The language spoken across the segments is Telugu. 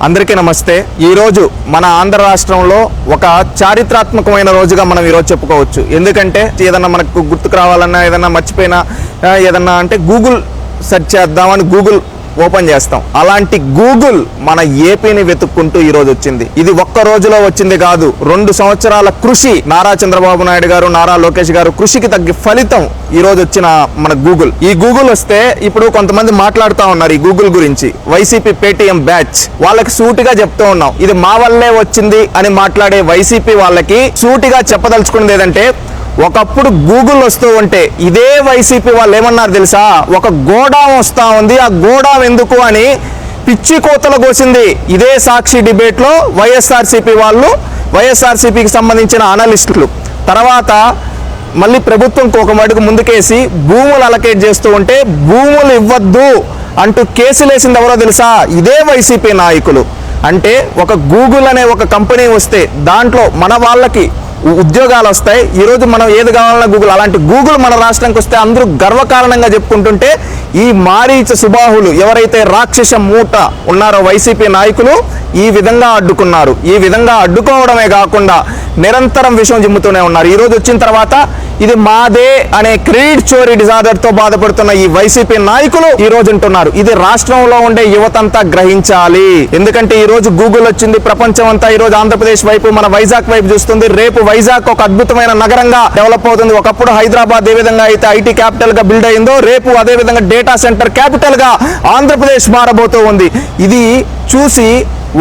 అందరికీ నమస్తే. ఈ రోజు మన ఆంధ్ర రాష్ట్రంలో ఒక చారిత్రాత్మకమైన రోజుగా మనం ఈరోజు చెప్పుకోవచ్చు. ఎందుకంటే ఏదన్నా మనకు గుర్తుకు రావాలన్నా, ఏదన్నా మర్చిపోయినా, ఏదన్నా అంటే గూగుల్ సెర్చ్ చేద్దామని గూగుల్ ఓపెన్ చేస్తాం. అలాంటి గూగుల్ మన ఏపీని వెతుక్కుంటూ ఈ రోజు వచ్చింది. ఇది ఒక్క రోజులో వచ్చింది కాదు, 2 సంవత్సరాల కృషి. నారా చంద్రబాబు నాయుడు గారు, నారా లోకేష్ గారు కృషికి తగ్గ ఫలితం ఈ రోజు వచ్చిన మన గూగుల్. ఈ గూగుల్ వస్తే ఇప్పుడు కొంతమంది మాట్లాడుతూ ఉన్నారు ఈ గూగుల్ గురించి. వైసీపీ పేటీఎం బ్యాచ్ వాళ్ళకి సూటిగా చెప్తూ ఉన్నాం, ఇది మా వల్లే వచ్చింది అని మాట్లాడే వైసీపీ వాళ్ళకి సూటిగా చెప్పదలుచుకున్నది ఏదంటే, ఒకప్పుడు గూగుల్ వస్తూ ఉంటే ఇదే వైసీపీ వాళ్ళు ఏమన్నారు తెలుసా, ఒక గోడాం వస్తా ఉంది, ఆ గోడాం ఎందుకు అని పిచ్చి కోతలు కోసింది. ఇదే సాక్షి డిబేట్లో వైఎస్ఆర్సీపీ వాళ్ళు, వైఎస్ఆర్సీపీకి సంబంధించిన అనలిస్టులు తర్వాత మళ్ళీ ప్రభుత్వం ఒక మడుగు ముందుకేసి భూములు అలకేట్ చేస్తూ ఉంటే భూములు ఇవ్వద్దు అంటూ కేసులు వేసింది ఎవరో తెలుసా, ఇదే వైసీపీ నాయకులు. అంటే ఒక గూగుల్ అనే ఒక కంపెనీ వస్తే దాంట్లో మన వాళ్ళకి ఉద్యోగాలు వస్తాయి. ఈరోజు మనం ఏది కావాలన్నా గూగుల్, అలాంటి గూగుల్ మన రాష్ట్రానికి వస్తే అందరూ గర్వకారణంగా చెప్పుకుంటుంటే ఈ మారీచ సుబాహులు ఎవరైతే రాక్షస మూట ఉన్నారో వైసీపీ నాయకులు ఈ విధంగా అడ్డుకున్నారు. ఈ విధంగా అడ్డుకోవడమే కాకుండా నిరంతరం విషయం జిమ్ముతూనే ఉన్నారు. ఈరోజు వచ్చిన తర్వాత ఇది మాదే అనే క్రెడిట్ చోరీ డిజార్డర్ తో బాధపడుతున్న ఈ వైసీపీ నాయకులు ఈ రోజు అంటున్నారు, ఇది రాష్ట్రంలో ఉండే యువతంతా గ్రహించాలి. ఎందుకంటే ఈ రోజు గూగుల్ వచ్చింది, ప్రపంచం అంతా ఈ రోజు ఆంధ్రప్రదేశ్ వైపు, మన వైజాగ్ వైపు చూస్తుంది. రేపు వైజాగ్ ఒక అద్భుతమైన నగరంగా డెవలప్ అవుతుంది. ఒకప్పుడు హైదరాబాద్ ఏ విధంగా అయితే ఐటీ క్యాపిటల్ గా బిల్డ్ అయిందో, రేపు అదే విధంగా డేటా సెంటర్ క్యాపిటల్ గా ఆంధ్రప్రదేశ్ మారబోతూ ఉంది. ఇది చూసి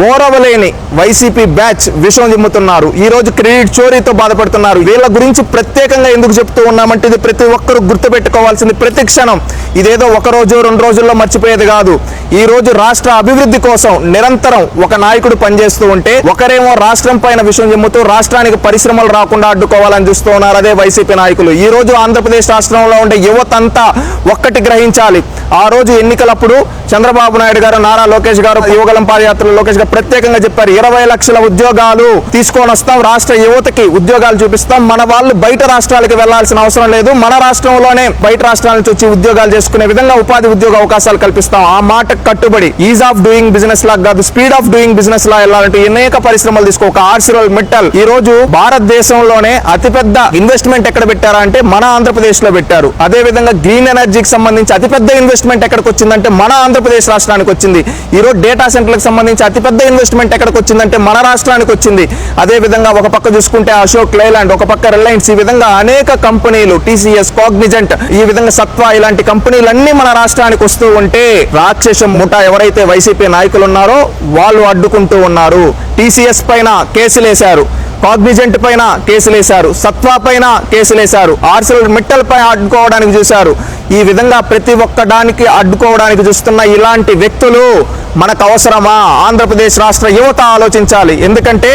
ఓరవలేని వైసీపీ బ్యాచ్ విషయం జిమ్ముతున్నారు. ఈ రోజు క్రెడిట్ చోరీతో బాధపడుతున్నారు. వీళ్ళ గురించి ప్రత్యేకంగా ఎందుకు చెప్తూ ఉన్నామంటే, ఇది ప్రతి ఒక్కరు గుర్తుపెట్టుకోవాల్సింది. ప్రతి క్షణం ఇదేదో ఒక రోజు 2 రోజుల్లో మర్చిపోయేది కాదు. ఈ రోజు రాష్ట్ర అభివృద్ధి కోసం నిరంతరం ఒక నాయకుడు పనిచేస్తూ ఉంటే, ఒకరేమో రాష్ట్రం పైన విషయం జిమ్ముతూ రాష్ట్రానికి పరిశ్రమలు రాకుండా అడ్డుకోవాలని చూస్తూ ఉన్నారు అదే వైసీపీ నాయకులు. ఈ రోజు ఆంధ్రప్రదేశ్ రాష్ట్రంలో ఉండే యువతంతా ఒక్కటి గ్రహించాలి. ఆ రోజు ఎన్నికలప్పుడు చంద్రబాబు నాయుడు గారు, నారా లోకేష్ గారు యువగలం పాదయాత్రలో లోకేష్ గారు ప్రత్యేకంగా చెప్పారు, 20 లక్షల ఉద్యోగాలు తీసుకొని వస్తాం, రాష్ట్ర యువతకి ఉద్యోగాలు చూపిస్తాం, మన వాళ్ళు బయట రాష్ట్రాలకు వెళ్లాల్సిన అవసరం లేదు, మన రాష్ట్రంలోనే బయట రాష్ట్రాల నుంచి వచ్చి ఉద్యోగాలు చేసుకునే విధంగా ఉపాధి ఉద్యోగ అవకాశాలు కల్పిస్తాం. ఆ మాటకు కట్టుబడి ఈజ్ ఆఫ్ డూయింగ్ బిజినెస్ లా కాదు, స్పీడ్ ఆఫ్ డూయింగ్ బిజినెస్ లా వెళ్ళాలంటే అనేక పరిశ్రమలు తీసుకో. ఒక ఆర్సిరల్ మెటల్ ఈ రోజు భారతదేశంలోనే అతిపెద్ద ఇన్వెస్ట్మెంట్ ఎక్కడ పెట్టారా అంటే మన ఆంధ్రప్రదేశ్ లో పెట్టారు. అదే విధంగా గ్రీన్ ఎనర్జీకి సంబంధించి అతిపెద్ద ఇన్వెస్ట్మెంట్ ఎక్కడికి వచ్చిందంటే మన ఆంధ్రప్రదేశ్ రాష్ట్రానికి వచ్చింది. ఈ రోజు డేటా సెంటర్లకు సంబంధించి అతిపెద్ద ఇన్వెస్ట్మెంట్ ఎక్కడికి వచ్చిందంటే మన రాష్ట్రానికి వచ్చింది. అదే విధంగా ఒక పక్క చూసుకుంటే అశోక్ లేలాండ్, ఒక పక్క రిలయన్స్, ఈ విధంగా అనేక కంపెనీలు, టీసీఎస్, కాగ్నిజెంట్, ఈ విధంగా సత్వా, ఇలాంటి కంపెనీలన్నీ మన రాష్ట్రానికి వస్తూ ఉంటే రాక్షస ముఠ ఎవరైతే వైసీపీ నాయకులు ఉన్నారో వాళ్ళు అడ్డుకుంటూ ఉన్నారు. టీసీఎస్ పైన కేసులేశారు, కాగ్నిజెంట్ పైన కేసులేశారు, సత్వా పైన కేసులేశారు, ఆర్సిరల్ మిట్టల్ పై అడ్డుకోవడానికి చూశారు. ఈ విధంగా ప్రతి ఒక్కడానికి అడ్డుకోవడానికి చూస్తున్న ఇలాంటి వ్యక్తులు మనకు అవసరమా? ఆంధ్రప్రదేశ్ రాష్ట్ర యువత ఆలోచించాలి. ఎందుకంటే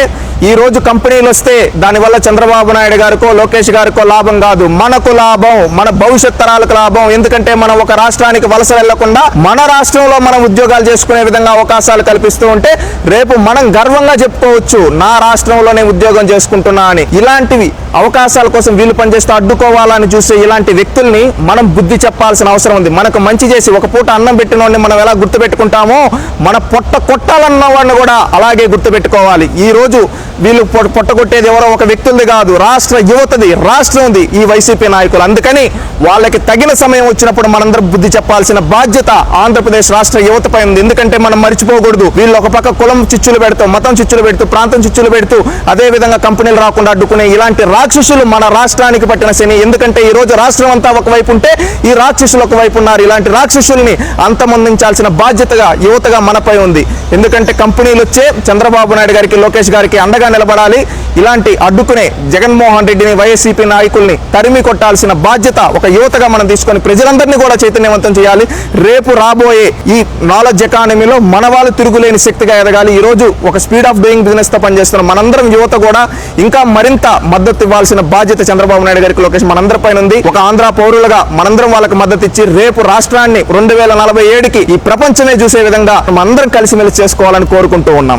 ఈ రోజు కంపెనీలు వస్తే దానివల్ల చంద్రబాబు నాయుడు గారికో లోకేష్ గారికో లాభం కాదు, మనకు లాభం, మన భవిష్యత్ తరాలకు లాభం. ఎందుకంటే మనం ఒక రాష్ట్రానికి వలస వెళ్లకుండా మన రాష్ట్రంలో మనం ఉద్యోగాలు చేసుకునే విధంగా అవకాశాలు కల్పిస్తూ ఉంటే రేపు మనం గర్వంగా చెప్పుకోవచ్చు, నా రాష్ట్రంలోనే ఉద్యోగం చేసుకుంటున్నా అని. ఇలాంటివి అవకాశాల కోసం వీళ్ళు పనిచేస్తూ అడ్డుకోవాలని చూసే ఇలాంటి వ్యక్తుల్ని మనం బుద్ధి చెప్పాల్సిన అవసరం ఉంది. మనకు మంచి చేసి ఒక పూట అన్నం పెట్టిన వాడిని మనం ఎలా గుర్తుపెట్టుకుంటామో, మన పొట్ట కొట్టాలన్న వాడిని కూడా అలాగే గుర్తుపెట్టుకోవాలి. ఈ రోజు వీళ్ళు పొట్టగొట్టేది ఎవరో ఒక వ్యక్తులది కాదు, రాష్ట్ర యువతది, రాష్ట్రంది ఈ వైసీపీ నాయకులు. అందుకని వాళ్ళకి తగిన సమయం వచ్చినప్పుడు మనందరం బుద్ధి చెప్పాల్సిన బాధ్యత ఆంధ్రప్రదేశ్ రాష్ట్ర యువతపై ఉంది. ఎందుకంటే మనం మర్చిపోకూడదు, వీళ్ళు ఒక పక్క కులం చిచ్చులు పెడుతూ, మతం చిచ్చులు పెడుతూ, ప్రాంతం చిచ్చులు పెడుతూ, అదే విధంగా కంపెనీలు రాకుండా అడ్డుకునే ఇలాంటి రాక్షసులు మన రాష్ట్రానికి పట్టిన శని. ఎందుకంటే ఈ రోజు రాష్ట్రం అంతా ఒకవైపు ఉంటే ఈ రాక్షసులు ఒకవైపు ఉన్నారు. ఇలాంటి రాక్షసుల్ని అంతమొందించాల్సిన బాధ్యతగా యువతగా మనపై ఉంది. ఎందుకంటే కంపెనీలు వచ్చే చంద్రబాబు నాయుడు గారికి, లోకేష్ గారికి అండగా నిలబడాలి. ఇలాంటి అడ్డుకునే జగన్మోహన్ రెడ్డిని, వైఎస్సీపీ నాయకుల్ని తరిమి కొట్టాల్సిన బాధ్యత ఒక యువతగా మనం తీసుకొని ప్రజలందరినీ కూడా చైతన్యవంతం చేయాలి. రేపు రాబోయే ఈ నాలెడ్జ్ ఎకానమీలో మన వాళ్ళు తిరుగులేని శక్తిగా ఎదగాలి. ఈ రోజు ఒక స్పీడ్ ఆఫ్ డూయింగ్ బిజినెస్ తో పనిచేస్తున్న మనందరం యువత కూడా ఇంకా మరింత మద్దతు ఇవ్వాల్సిన బాధ్యత చంద్రబాబు నాయుడు గారికి, లోకేష్ మనందరిపైన ఉంది. ఒక ఆంధ్ర పౌరులుగా మనందరం వాళ్ళకి మద్దతు ఇచ్చి రేపు రాష్ట్రాన్ని 2047కి ఈ ప్రపంచమే చూసే విధంగా మనందరం కలిసిమెలిసి చేసుకోవాలని కోరుకుంటూ ఉన్నాం.